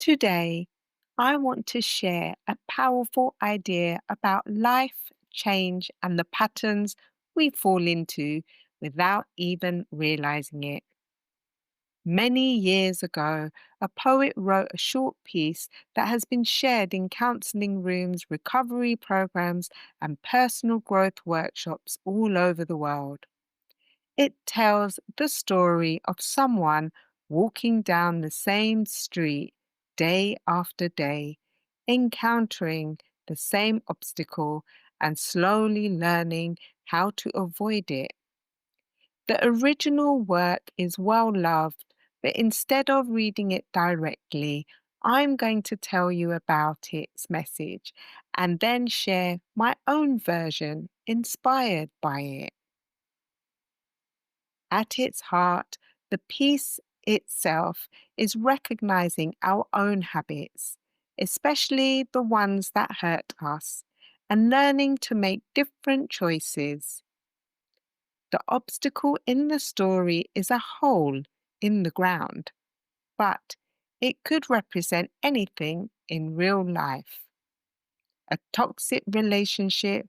Today, I want to share a powerful idea about life, change, and the patterns we fall into without even realizing it. Many years ago, a poet wrote a short piece that has been shared in counseling rooms, recovery programs, and personal growth workshops all over the world. It tells the story of someone walking down the same street day after day, encountering the same obstacle and slowly learning how to avoid it. The original work is well loved, but instead of reading it directly, I'm going to tell you about its message and then share my own version inspired by it. At its heart, the piece itself is recognizing our own habits, especially the ones that hurt us, and learning to make different choices. The obstacle in the story is a hole in the ground, but it could represent anything in real life: a toxic relationship,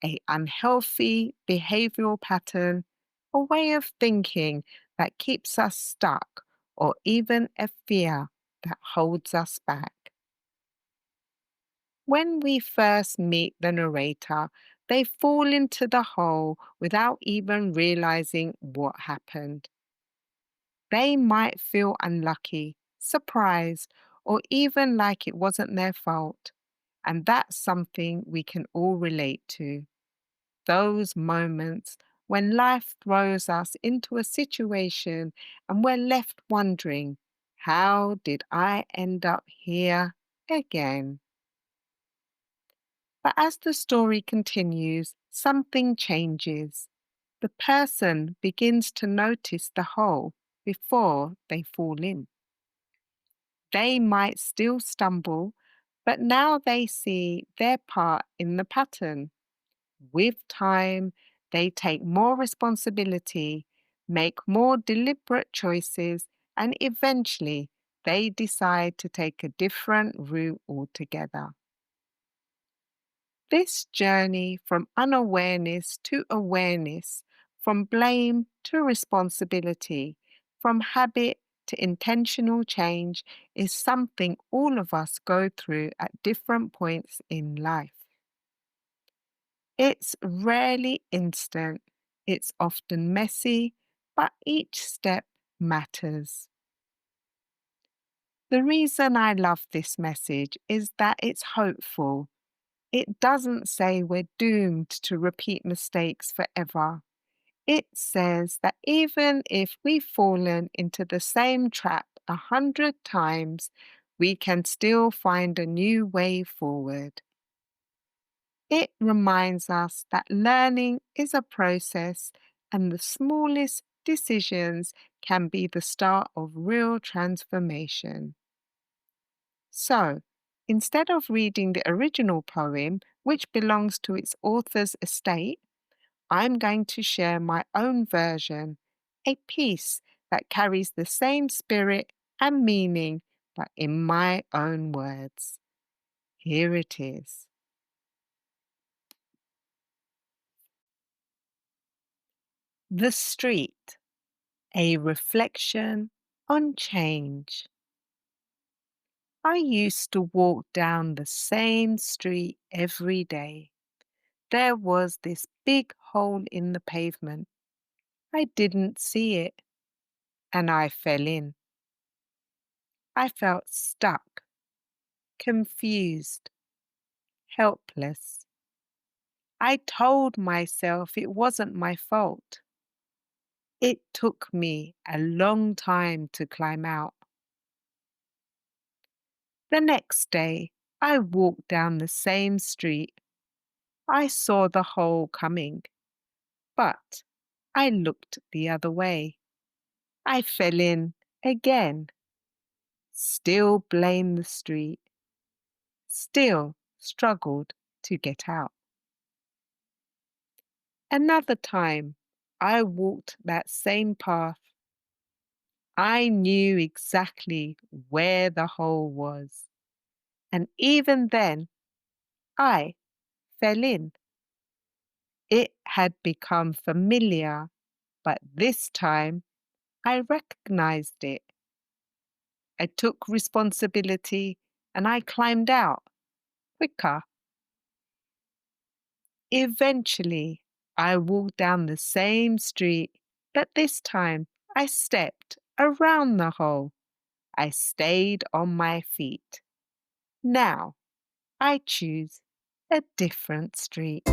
a unhealthy behavioral pattern, a way of thinking that keeps us stuck, or even a fear that holds us back. When we first meet the narrator, they fall into the hole without even realizing what happened. They might feel unlucky, surprised, or even like it wasn't their fault. And that's something we can all relate to. Those moments when life throws us into a situation and we're left wondering, how did I end up here again? But as the story continues, something changes. The person begins to notice the hole before they fall in. They might still stumble, but now they see their part in the pattern. With time, they take more responsibility, make more deliberate choices, and eventually they decide to take a different route altogether. This journey from unawareness to awareness, from blame to responsibility, from habit to intentional change is something all of us go through at different points in life. It's rarely instant, it's often messy, but each step matters. The reason I love this message is that it's hopeful. It doesn't say we're doomed to repeat mistakes forever. It says that even if we've fallen into the same trap 100 times, we can still find a new way forward. It reminds us that learning is a process and the smallest decisions can be the start of real transformation. So, instead of reading the original poem, which belongs to its author's estate, I'm going to share my own version, a piece that carries the same spirit and meaning, but in my own words. Here it is. The Street, a reflection on change. I used to walk down the same street every day. There was this big hole in the pavement. I didn't see it, and I fell in. I felt stuck, confused, helpless. I told myself it wasn't my fault. It took me a long time to climb out. The next day, I walked down the same street. I saw the hole coming, but I looked the other way. I fell in again, still blamed the street, still struggled to get out. Another time, I walked that same path. I knew exactly where the hole was. And even then, I fell in. It had become familiar, but this time I recognized it. I took responsibility and I climbed out quicker. Eventually, I walked down the same street, but this time I stepped around the hole. I stayed on my feet. Now I choose a different street.